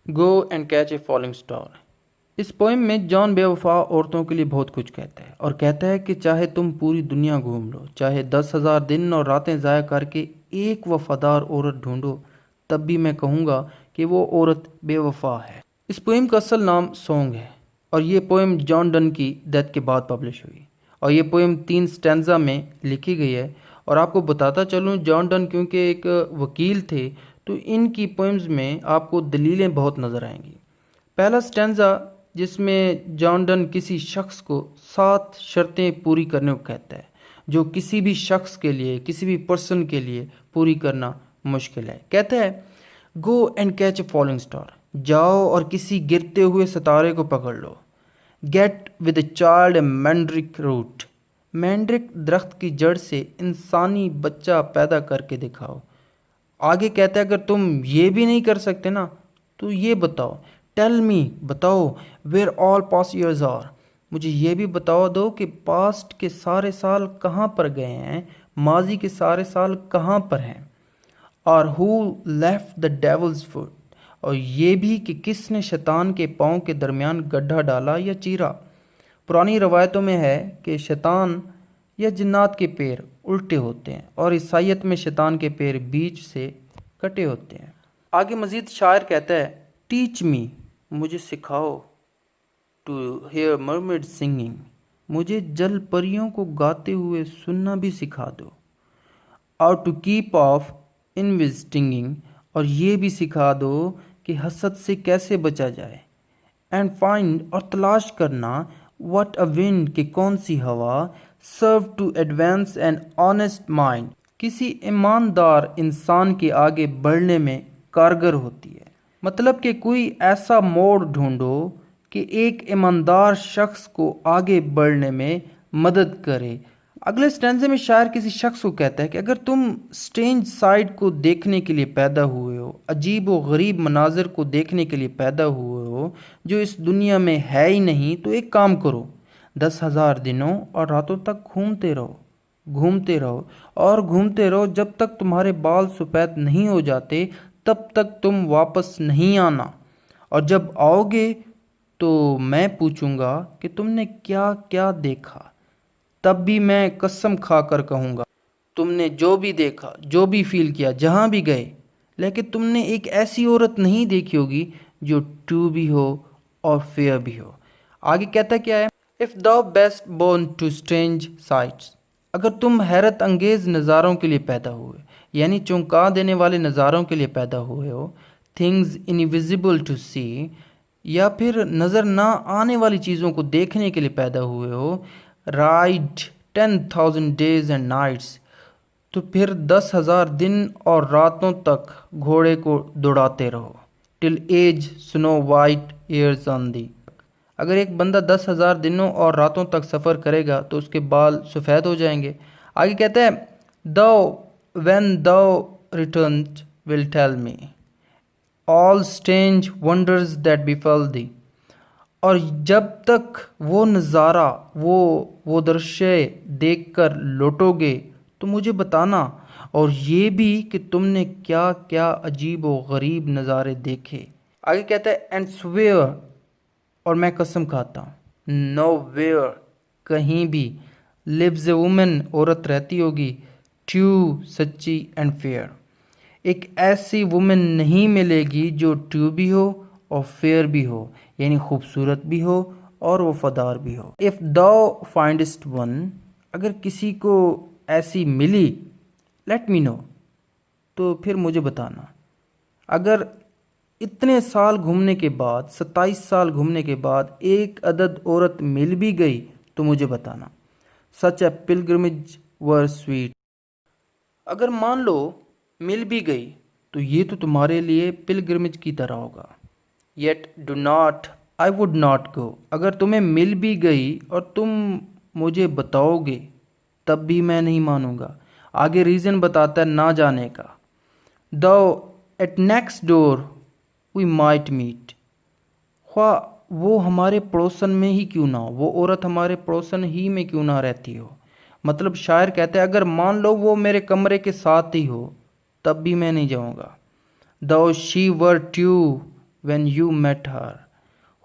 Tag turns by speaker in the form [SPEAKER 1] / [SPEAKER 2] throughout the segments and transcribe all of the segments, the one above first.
[SPEAKER 1] Go and catch a falling star. اس poem میں John بے وفا عورتوں کے لیے بہت کچھ کہتا ہے، اور کہتا ہے کہ چاہے تم پوری دنیا گھوم لو، چاہے 10,000 دن اور راتیں ضائع کر کے ایک وفادار عورت ڈھونڈو، تب بھی میں کہوں گا کہ وہ عورت بے وفا ہے۔ اس پوئم کا اصل نام سونگ ہے، اور یہ پوئم جان ڈن کی ڈیتھ کے بعد پبلش ہوئی، اور یہ پوئم 3 سٹینزا میں لکھی گئی ہے۔ اور آپ کو بتاتا چلوں، جان ڈن کیونکہ ایک وکیل تھے تو ان کی پوئمز میں آپ کو دلیلیں بہت نظر آئیں گی۔ پہلا سٹینزا جس میں جان ڈن کسی شخص کو 7 شرطیں پوری کرنے کو کہتا ہے، جو کسی بھی شخص کے لیے، کسی بھی پرسن کے لیے پوری کرنا مشکل ہے۔ کہتا ہے go and catch a falling star, جاؤ اور کسی گرتے ہوئے ستارے کو پکڑ لو۔ Get with a child a mandrake root, mandrake درخت کی جڑ سے انسانی بچہ پیدا کر کے دکھاؤ۔ آگے کہتا ہے اگر تم یہ بھی نہیں کر سکتے نا تو یہ بتاؤ، ٹیل می، بتاؤ، where all past years are, مجھے یہ بھی بتاؤ دو کہ پاسٹ کے سارے سال کہاں پر گئے ہیں، ماضی کے سارے سال کہاں پر ہیں، اور ہو لیفٹ دا ڈیولز فٹ، اور یہ بھی کہ کس نے شیطان کے پاؤں کے درمیان گڈھا ڈالا یا چیرا۔ پرانی روایتوں میں ہے کہ شیطان یا جنات کے پیر الٹے ہوتے ہیں، اور عیسائیت میں شیطان کے پیر بیچ سے کٹے ہوتے ہیں۔ آگے مزید شاعر کہتا ہے ٹیچ می، مجھے سکھاؤ، ٹو ہیئر مرمیڈ سنگنگ، مجھے جل پریوں کو گاتے ہوئے سننا بھی سکھا دو، اور ٹو کیپ آف انوی سٹنگنگ، اور یہ بھی سکھا دو کہ حسد سے کیسے بچا جائے، اینڈ فائنڈ، اور تلاش کرنا، واٹ اے ونڈ، کہ کون سی ہوا، serve to advance an honest mind, کسی ایماندار انسان کے آگے بڑھنے میں کارگر ہوتی ہے۔ مطلب کہ کوئی ایسا موڑ ڈھونڈو کہ ایک ایماندار شخص کو آگے بڑھنے میں مدد کرے۔ اگلے سٹینزے میں شاعر کسی شخص کو کہتا ہے کہ اگر تم سٹرینج سائڈ کو دیکھنے کے لیے پیدا ہوئے ہو، عجیب و غریب مناظر کو دیکھنے کے لیے پیدا ہوئے ہو جو اس دنیا میں ہے ہی نہیں، تو ایک کام کرو، 10,000 دنوں اور راتوں تک گھومتے رہو، گھومتے رہو اور گھومتے رہو، جب تک تمہارے بال سفید نہیں ہو جاتے تب تک تم واپس نہیں آنا، اور جب آؤ گے تو میں پوچھوں گا کہ تم نے کیا کیا دیکھا، تب بھی میں قسم کھا کر کہوں گا تم نے جو بھی دیکھا، جو بھی فیل کیا، جہاں بھی گئے، لیکن تم نے ایک ایسی عورت نہیں دیکھی ہوگی جو ٹرو بھی ہو اور فیئر بھی ہو۔ آگے کہتا کیا ہے If thou best born to strange sights، اگر تم حیرت انگیز نظاروں کے لیے پیدا ہوئے، یعنی چونکا دینے والے نظاروں کے لیے پیدا ہوئے ہو، things invisible to see، یا پھر نظر نہ آنے والی چیزوں کو دیکھنے کے لیے پیدا ہوئے ہو، ride 10,000 days and nights، تو پھر 10,000 دن اور راتوں تک گھوڑے کو دوڑاتے رہو، till age snow white hairs on thee، اگر ایک بندہ 10,000 دنوں اور راتوں تک سفر کرے گا تو اس کے بال سفید ہو جائیں گے۔ آگے کہتے ہیں thou when thou returned will tell me all strange wonders that befell thee، اور جب تک وہ نظارہ، وہ درشے دیکھ کر لوٹو گے تو مجھے بتانا، اور یہ بھی کہ تم نے کیا کیا عجیب و غریب نظارے دیکھے۔ آگے کہتا ہے and swear، اور میں قسم کھاتا ہوں، نو ویئر، کہیں بھی، lives a woman، عورت رہتی ہوگی، ٹرو، سچی، اینڈ فیئر، ایک ایسی وومن نہیں ملے گی جو ٹرو بھی ہو اور فیئر بھی ہو، یعنی خوبصورت بھی ہو اور وفادار بھی ہو۔ if thou findest one، اگر کسی کو ایسی ملی، let me know، تو پھر مجھے بتانا۔ اگر اتنے سال گھومنے کے بعد، 27 سال گھومنے کے بعد ایک عدد عورت مل بھی گئی تو مجھے بتانا۔ such a pilgrimage were sweet، اگر مان لو مل بھی گئی تو یہ تو تمہارے لیے پلگرمج کی طرح ہوگا۔ yet do not I would not go، اگر تمہیں مل بھی گئی اور تم مجھے بتاؤ گے تب بھی میں نہیں مانوں گا۔ آگے ریزن بتاتا ہے نہ جانے کا، though at next door we might meet، خواہ وہ ہمارے پڑوسن میں ہی کیوں نہ ہو، وہ عورت ہمارے پڑوسن ہی میں کیوں نہ رہتی ہو۔ مطلب شاعر کہتا ہے اگر مان لو وہ میرے کمرے کے ساتھ ہی ہو تب بھی میں نہیں جاؤں گا۔ though she were true when you met her.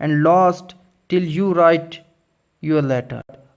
[SPEAKER 1] And lost till you write your letter.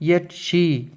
[SPEAKER 1] Yet she,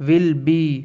[SPEAKER 1] will be,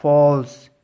[SPEAKER 1] false,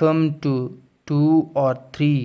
[SPEAKER 1] come to 2 or 3.